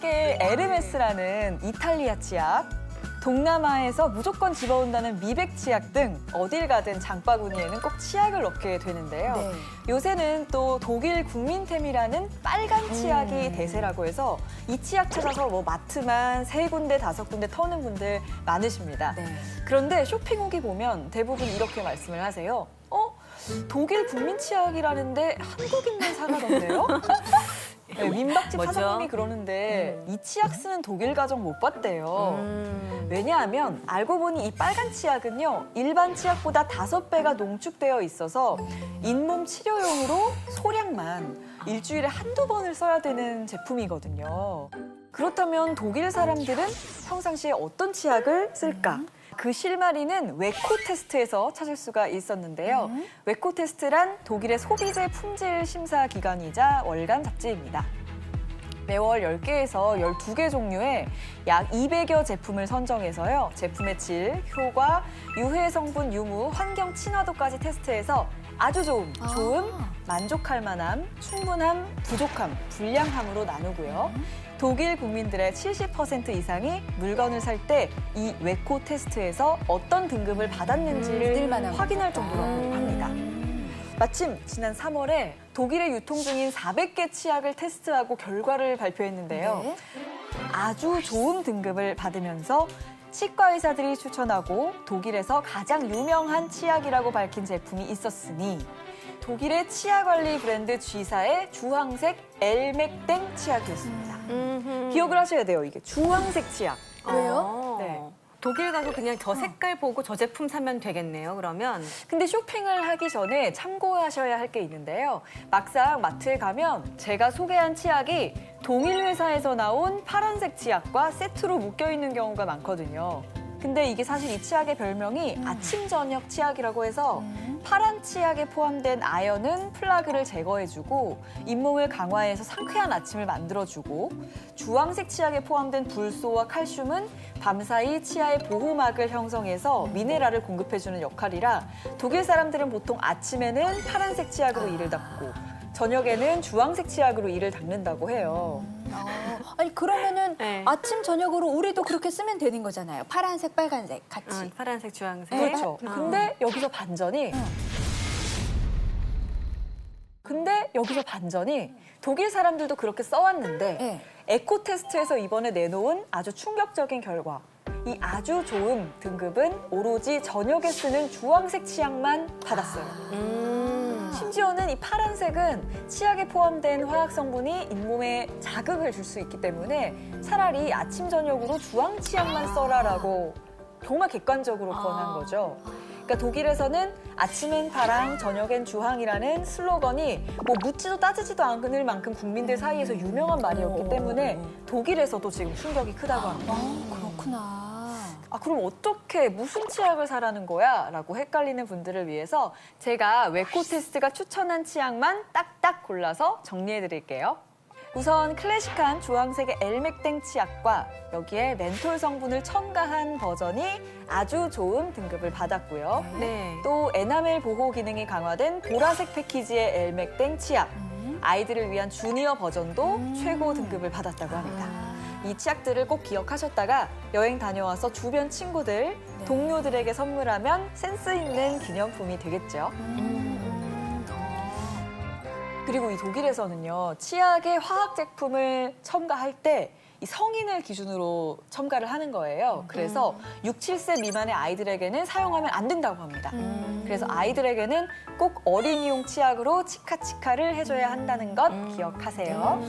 치약계의 에르메스라는 이탈리아 치약, 동남아에서 무조건 집어온다는 미백 치약 등 어딜 가든 장바구니에는 꼭 치약을 넣게 되는데요. 네. 요새는 또 독일 국민템이라는 빨간 치약이 대세라고 해서 이 치약 찾아서 뭐 마트만 3군데, 5군데 터는 분들 많으십니다. 네. 그런데 쇼핑 후기 보면 대부분 이렇게 말씀을 하세요. 독일 국민 치약이라는데 한국인만 사가던데요? 네, 민박집 뭐죠? 사장님이 그러는데 이 치약 쓰는 독일 가정 못 봤대요. 왜냐하면 알고 보니 이 빨간 치약은요, 일반 치약보다 5배가 농축되어 있어서 잇몸 치료용으로 소량만 일주일에 한두 번을 써야 되는 제품이거든요. 그렇다면 독일 사람들은 평상시에 어떤 치약을 쓸까? 그 실마리는 웨코 테스트에서 찾을 수가 있었는데요. 웨코 테스트란 독일의 소비재 품질 심사 기관이자 월간 잡지입니다. 매월 10개에서 12개 종류의 약 200여 제품을 선정해서요. 제품의 질, 효과, 유해 성분 유무, 환경 친화도까지 테스트해서 아주 좋음, 좋음, 만족할 만함, 충분함, 부족함, 불량함으로 나누고요. 독일 국민들의 70% 이상이 물건을 살 때 이 웨코 테스트에서 어떤 등급을 받았는지를 확인할 정도라고 합니다. 마침 지난 3월에 독일에 유통 중인 400개 치약을 테스트하고 결과를 발표했는데요. 네. 아주 좋은 등급을 받으면서 치과 의사들이 추천하고 독일에서 가장 유명한 치약이라고 밝힌 제품이 있었으니 독일의 치아 관리 브랜드 G사의 주황색 엘맥땡 치약이었습니다. 기억을 하셔야 돼요. 이게 주황색 치약. 왜요? 네. 독일 가서 그냥 저 색깔 보고 저 제품 사면 되겠네요, 그러면. 근데 쇼핑을 하기 전에 참고하셔야 할 게 있는데요. 막상 마트에 가면 제가 소개한 치약이 동일 회사에서 나온 파란색 치약과 세트로 묶여있는 경우가 많거든요. 근데 이게 사실 이 치약의 별명이 아침 저녁 치약이라고 해서 파란 치약에 포함된 아연은 플라그를 제거해주고 잇몸을 강화해서 상쾌한 아침을 만들어주고 주황색 치약에 포함된 불소와 칼슘은 밤사이 치아의 보호막을 형성해서 미네랄을 공급해주는 역할이라 독일 사람들은 보통 아침에는 파란색 치약으로 이를 닦고 저녁에는 주황색 치약으로 이를 닦는다고 해요. 아니 그러면은 네. 아침 저녁으로 우리도 그렇게 쓰면 되는 거잖아요. 파란색, 빨간색 같이. 파란색, 주황색. 그렇죠. 근데 여기서 반전이 독일 사람들도 그렇게 써왔는데 네. 에코 테스트에서 이번에 내놓은 아주 충격적인 결과. 이 아주 좋은 등급은 오로지 저녁에 쓰는 주황색 치약만 받았어요. 심지어는 이 파란색은 치약에 포함된 화학 성분이 잇몸에 자극을 줄 수 있기 때문에 차라리 아침 저녁으로 주황 치약만 써라라고 정말 객관적으로 권한 거죠. 그러니까 독일에서는 아침엔 파랑, 저녁엔 주황이라는 슬로건이 뭐 묻지도 따지지도 않을 만큼 국민들 사이에서 유명한 말이었기 때문에 독일에서도 지금 충격이 크다고 합니다. 그렇구나. 그럼 어떻게 무슨 치약을 사라는 거야? 라고 헷갈리는 분들을 위해서 제가 웨코 테스트가 추천한 치약만 딱딱 골라서 정리해드릴게요. 우선 클래식한 주황색의 엘맥땡 치약과 여기에 멘톨 성분을 첨가한 버전이 아주 좋은 등급을 받았고요. 네. 또 에나멜 보호 기능이 강화된 보라색 패키지의 엘맥땡 치약, 아이들을 위한 주니어 버전도 최고 등급을 받았다고 합니다. 이 치약들을 꼭 기억하셨다가 여행 다녀와서 주변 친구들, 동료들에게 선물하면 센스 있는 기념품이 되겠죠. 그리고 이 독일에서는요, 치약에 화학 제품을 첨가할 때 이 성인을 기준으로 첨가를 하는 거예요. 그래서 6, 7세 미만의 아이들에게는 사용하면 안 된다고 합니다. 그래서 아이들에게는 꼭 어린이용 치약으로 치카치카를 해줘야 한다는 것 기억하세요.